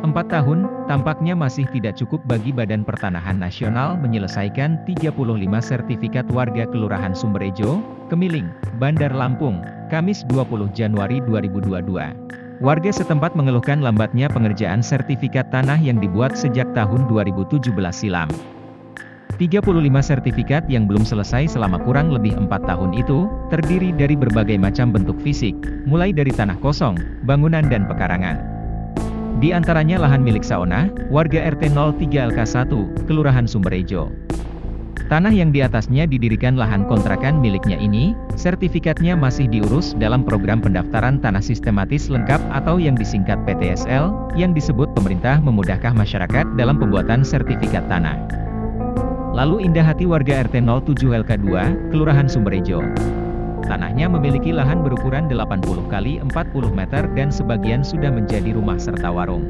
4 tahun, tampaknya masih tidak cukup bagi Badan Pertanahan Nasional menyelesaikan 35 sertifikat warga Kelurahan Sumberejo, Kemiling, Bandar Lampung, Kamis 20 Januari 2022. Warga setempat mengeluhkan lambatnya pengerjaan sertifikat tanah yang dibuat sejak tahun 2017 silam. 35 sertifikat yang belum selesai selama kurang lebih 4 tahun itu, terdiri dari berbagai macam bentuk fisik, mulai dari tanah kosong, bangunan dan pekarangan. Di antaranya lahan milik Saona, warga RT 03 LK1, Kelurahan Sumberejo. Tanah yang di atasnya didirikan lahan kontrakan miliknya ini, sertifikatnya masih diurus dalam program pendaftaran tanah sistematis lengkap atau yang disingkat PTSL, yang disebut pemerintah memudahkan masyarakat dalam pembuatan sertifikat tanah. Lalu indah hati warga RT 07 LK2, Kelurahan Sumberejo. Tanahnya memiliki lahan berukuran 80 x 40 meter dan sebagian sudah menjadi rumah serta warung.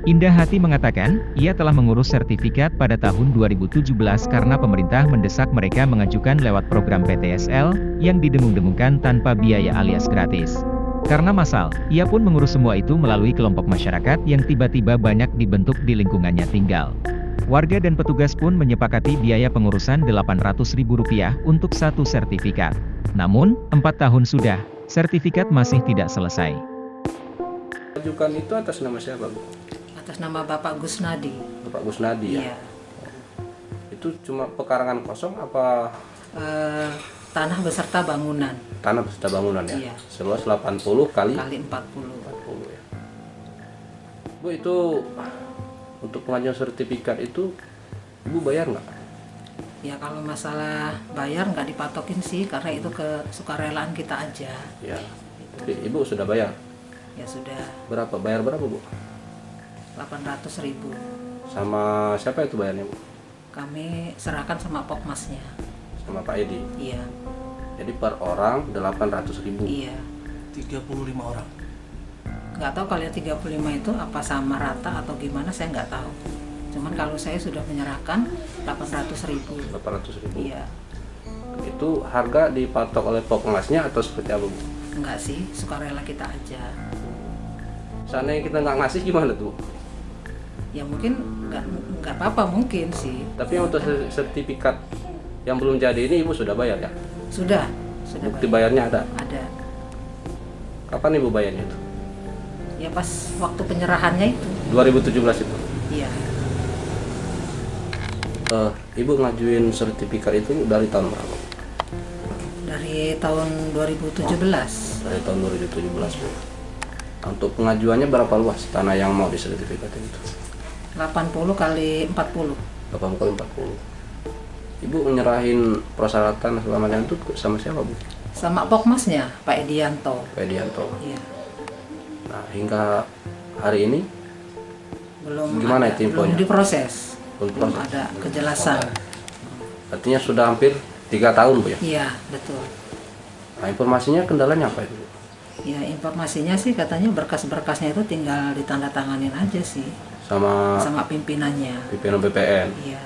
Indah hati mengatakan, ia telah mengurus sertifikat pada tahun 2017 karena pemerintah mendesak mereka mengajukan lewat program PTSL, yang didengung-dengungkan tanpa biaya alias gratis. Karena massal, ia pun mengurus semua itu melalui kelompok masyarakat yang tiba-tiba banyak dibentuk di lingkungannya tinggal. Warga dan petugas pun menyepakati biaya pengurusan Rp800.000 untuk satu sertifikat. Namun, 4 tahun sudah, sertifikat masih tidak selesai. Ajukan itu atas nama siapa, Bu? Atas nama Bapak Gusnadi. Bapak Gusnadi ya? Iya. Itu cuma pekarangan kosong apa? Tanah beserta bangunan. Tanah beserta bangunan ya? Iya. Seluas 80 kali 40. 40 ya. Bu, itu untuk pengajuan sertifikat itu Ibu bayar nggak? Ya kalau masalah bayar nggak dipatokin sih, karena itu kesukarelaan kita aja. Ya. Tapi Ibu sudah bayar? Ya sudah. Berapa? Bayar berapa, Bu? 800.000. Sama siapa itu bayarnya, Bu? Kami serahkan sama Pokmasnya. Sama Pak Edi? Iya. Jadi per orang 800.000? Iya. 35 orang. Nggak tahu kalian 35 itu apa sama rata atau gimana, saya nggak tahu. Cuman kalau saya sudah menyerahkan 800.000. 800.000? Iya. Itu harga dipatok oleh Pokmasnya atau seperti apa, Bu? Enggak sih, sukarela kita aja. Seandainya kita nggak ngasih gimana tuh? Ya mungkin nggak apa-apa mungkin sih. Tapi yang untuk sertifikat yang belum jadi ini Ibu sudah bayar ya? Sudah Bukti bayar. bayarnya ada? Ada. Kapan Ibu bayarnya itu? Ya pas waktu penyerahannya itu. 2017 itu? Iya. Ibu ngajuin sertifikat itu dari tahun berapa? Dari tahun 2017. Dari tahun 2017, Bu. Untuk pengajuannya berapa luas tanah yang mau disertifikatkan itu? 80 kali 40. 80 kali 40. Ibu menyerahin persyaratan segala macam itu sama siapa, Bu? Sama Pokmasnya, Pak Edianto. Pak Edianto. Iya. Nah, hingga hari ini Belum gimana ada, itu infonya? belum diproses. Belum Belum proses. ada kejelasan. Artinya sudah hampir 3 tahun, Bu ya? Iya, betul. Nah, informasinya kendalanya apa itu, Bu? Ya informasinya sih katanya berkas-berkasnya itu tinggal ditandatanganin aja sih Sama pimpinannya. pimpinan BPN. Iya,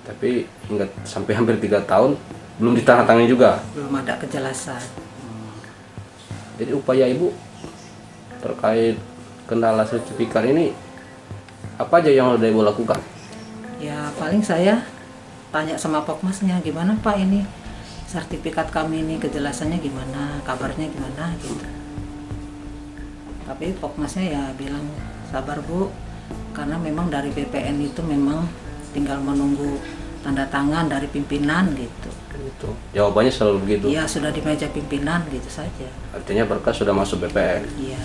Tapi hingga sampai hampir 3 tahun belum ditandatangani juga. belum ada kejelasan. Jadi upaya Ibu terkait kendala sertifikat ini apa aja yang sudah Ibu lakukan? Ya paling saya tanya sama Pokmasnya, gimana Pak ini sertifikat kami ini kejelasannya gimana, kabarnya gimana gitu. Tapi Pokmasnya ya bilang sabar Bu, karena memang dari BPN itu memang tinggal menunggu tanda tangan dari pimpinan gitu. Itu jawabannya selalu begitu. Iya sudah di meja pimpinan gitu saja. Artinya berkas sudah masuk BPN. Iya.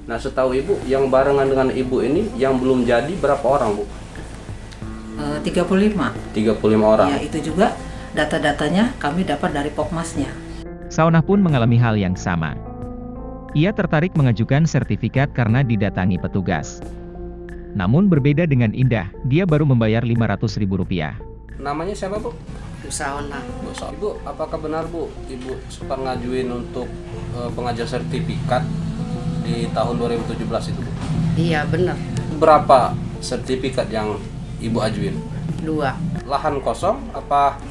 Nah, setahu Ibu yang barengan dengan Ibu ini yang belum jadi berapa orang, Bu? 35. 35 orang. Ya itu juga data-datanya kami dapat dari Pokmasnya. Saona pun mengalami hal yang sama. Ia tertarik mengajukan sertifikat karena didatangi petugas. Namun berbeda dengan Indah, dia baru membayar Rp500.000. Namanya siapa, Bu? Saona. Bu, Ibu, apakah benar, Bu, Ibu sempat ngajuin untuk pengajuan sertifikat di tahun 2017 itu, Bu? Iya benar. Berapa sertifikat yang Ibu ajuin? 2. Lahan kosong apa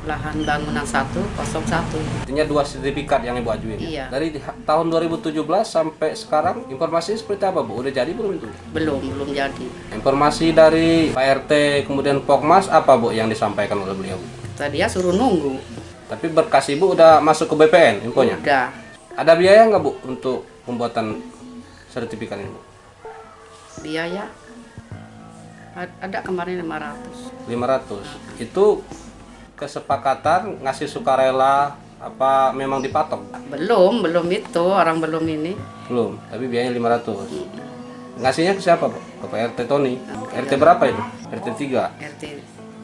lahan bangunan 101. Artinya 2 sertifikat yang Ibu ajuin. Iya. Dari tahun 2017 sampai sekarang informasi seperti apa Bu? Udah jadi belum itu? Belum jadi. Informasi dari Pak RT kemudian Pokmas apa Bu yang disampaikan oleh beliau? Tadi ya suruh nunggu. Tapi berkas Ibu udah masuk ke BPN infonya? Udah. Ada biaya nggak Bu untuk pembuatan sertifikat ini Bu? Biaya ada kemarin 500. 500. Itu kesepakatan ngasih sukarela apa memang dipatok? Belum itu orang belum ini. Belum, tapi biayanya 500. Ngasihnya ke siapa Pak? Ke Pak RT Tony. RT berapa itu? RT 3. RT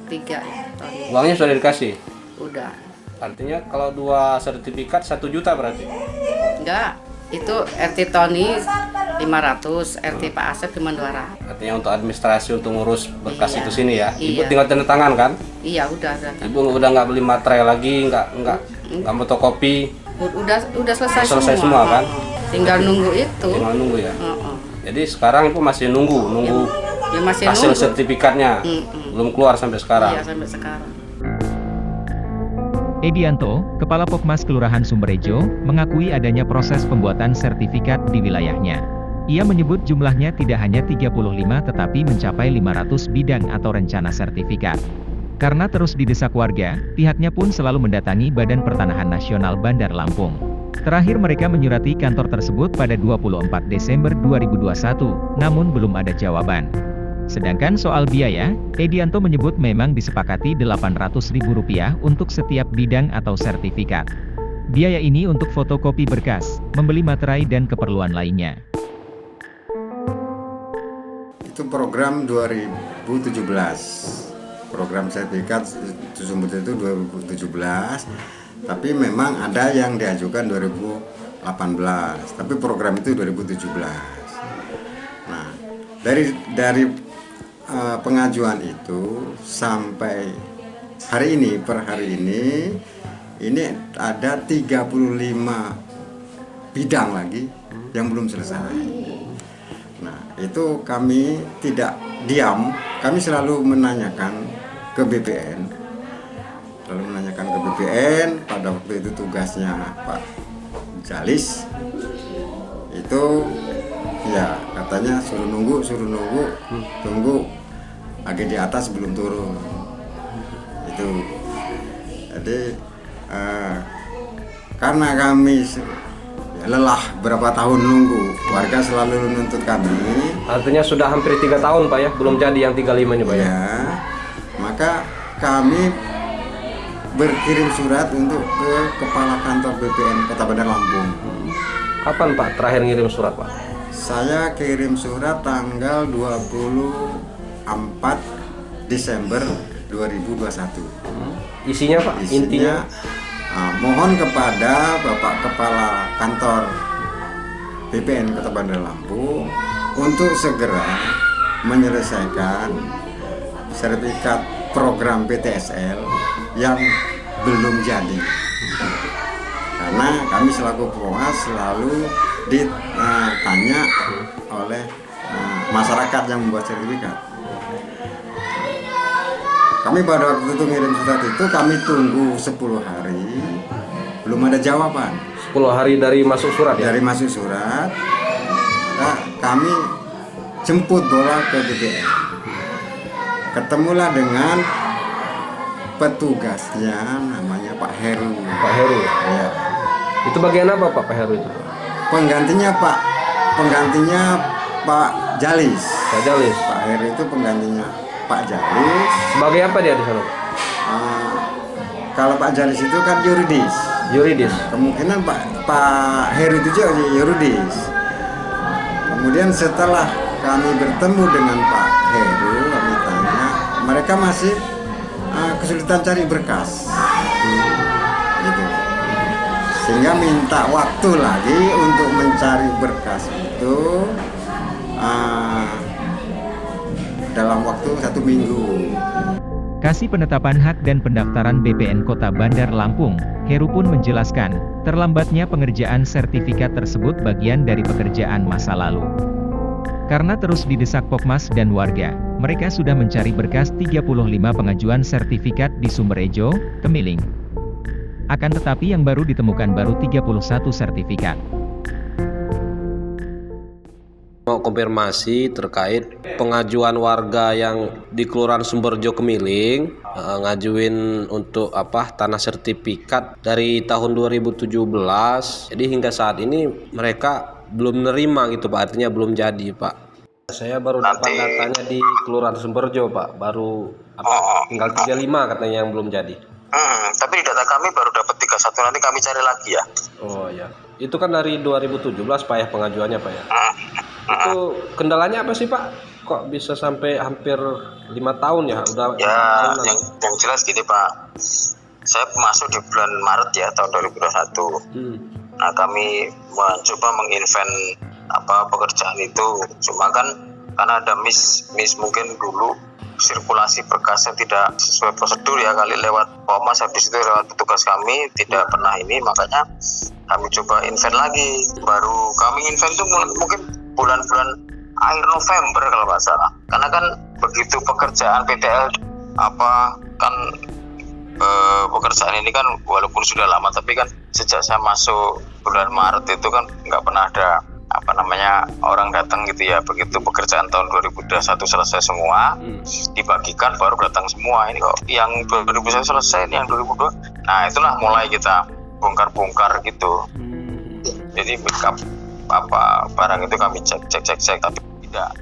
3 ya. Tony. Uangnya sudah dikasih. Udah. Artinya kalau 2 sertifikat 1 juta berarti. Enggak. Itu RT Tony 500, RT Pak Asep cuma 200. Artinya untuk administrasi untuk ngurus berkas Iya. itu sini ya. Ibu Iya. tinggal tanda tangan kan? Iya, udah. Ibu udah nggak beli materai lagi, nggak fotokopi. Udah selesai Selesai semua kan? Tinggal nunggu itu. Tinggal nunggu ya. Heeh. Jadi sekarang Ibu masih nunggu Ya masih hasil nunggu. sertifikatnya. Belum keluar sampai sekarang. Iya, sampai sekarang. Edianto, Kepala Pokmas Kelurahan Sumberejo, mengakui adanya proses pembuatan sertifikat di wilayahnya. Ia menyebut jumlahnya tidak hanya 35 tetapi mencapai 500 bidang atau rencana sertifikat. Karena terus didesak warga, pihaknya pun selalu mendatangi Badan Pertanahan Nasional Bandar Lampung. Terakhir mereka menyurati kantor tersebut pada 24 Desember 2021, namun belum ada jawaban. Sedangkan soal biaya, Edianto menyebut memang disepakati Rp800.000 untuk setiap bidang atau sertifikat. Biaya ini untuk fotokopi berkas, membeli materai dan keperluan lainnya. Itu program 2017. Program sertifikat sumber itu 2017. Tapi memang ada yang diajukan 2018. Tapi program itu 2017. Nah, dari pengajuan itu sampai hari ini, per hari ini ada 35 bidang lagi yang belum selesai. Nah, itu kami tidak diam, kami selalu menanyakan ke BPN. Pada waktu itu tugasnya Pak Jalis. Itu ya katanya suruh nunggu, tunggu agak di atas belum turun. Itu jadi karena kami lelah berapa tahun nunggu, warga selalu menuntut kami. Artinya sudah hampir 3 tahun Pak ya, belum jadi yang 35 ini Pak ya. Ya, maka kami berkirim surat untuk ke Kepala Kantor BPN Kota Bandar Lampung. Kapan Pak terakhir ngirim surat Pak? Saya kirim surat tanggal 24 Desember 2021. Isinya Pak? Intinya? Mohon kepada Bapak Kepala Kantor BPN Kota Bandar Lampung untuk segera menyelesaikan sertifikat program PTSL yang belum jadi. Karena kami selaku Pokmas selalu ditanya oleh masyarakat yang membuat sertifikat. Kami pada waktu itu ngirim surat itu, kami tunggu 10 hari, belum ada jawaban. 10 hari dari masuk surat ya? Dari masuk surat, maka kami jemput bola ke BPN. Ketemulah dengan petugasnya, namanya Pak Heru. Pak Heru? Ya. Itu bagian apa Pak Heru itu? Penggantinya Pak Jalis. Pak Jalis? Pak Heru itu penggantinya Pak Jalis. Sebagai apa dia di sana? Kalau Pak Jalis itu kan yuridis. Yuridis? Kemungkinan Pak Heru itu juga yuridis. Kemudian setelah kami bertemu dengan Pak Heru, kami tanya, mereka masih kesulitan cari berkas. Gitu. Sehingga minta waktu lagi untuk mencari berkas itu dalam waktu 1 minggu. Kasih penetapan hak dan pendaftaran BPN Kota Bandar Lampung, Heru pun menjelaskan, terlambatnya pengerjaan sertifikat tersebut bagian dari pekerjaan masa lalu. Karena terus didesak Pokmas dan warga, mereka sudah mencari berkas 35 pengajuan sertifikat di Sumberejo, Kemiling. Akan tetapi yang baru ditemukan baru 31 sertifikat. Mau konfirmasi terkait pengajuan warga yang di Kelurahan Sumberejo Kemiling, ngajuin untuk tanah sertifikat dari tahun 2017. Jadi hingga saat ini mereka belum nerima gitu Pak, artinya belum jadi Pak. Saya baru dapat datanya di Kelurahan Sumberejo Pak, baru tinggal 35 katanya yang belum jadi. Tapi di data kami baru dapat 31, nanti kami cari lagi ya. Oh ya, itu kan dari 2017 Pak ya pengajuannya Pak ya. Itu kendalanya apa sih Pak? Kok bisa sampai hampir 5 tahun ya? Udah ya, yang jelas gini Pak, saya masuk di bulan Maret ya tahun 2021. Nah kami mencoba menginvent pekerjaan itu, cuma kan karena ada miss mungkin dulu sirkulasi berkas yang tidak sesuai prosedur ya, kali lewat Pomas, habis itu lewat petugas kami tidak pernah ini, makanya kami coba invent lagi. Baru kami invent itu mungkin bulan-bulan akhir November kalau nggak salah, karena kan begitu pekerjaan PTL pekerjaan ini kan walaupun sudah lama, tapi kan sejak saya masuk bulan Maret itu kan nggak pernah ada orang datang gitu ya. Begitu pekerjaan tahun 2021 selesai semua, dibagikan baru datang semua. Ini kok yang 2021 selesai, ini yang 2022. Nah itulah mulai kita bongkar-bongkar gitu. Jadi backup barang itu kami cek, tapi tidak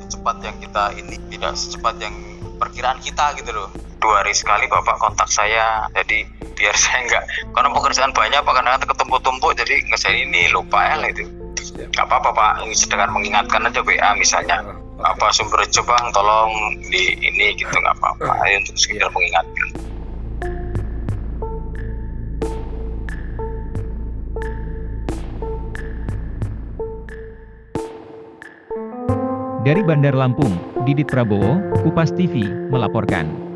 secepat yang kita ini, tidak secepat yang perkiraan kita gitu loh. 2 hari sekali Bapak kontak saya, jadi biar saya karena pekerjaan banyak Pak, kadang ketumpuk-tumpuk, jadi ngerjain ini lupa ya gitu. Gak apa-apa Pak, ini sedangkan mengingatkan aja WA misalnya, Sumberejo Bang tolong di ini gitu, nggak apa-apa, untuk sekedar mengingatkan. Dari Bandar Lampung, Didit Prabowo, Kupas TV, melaporkan.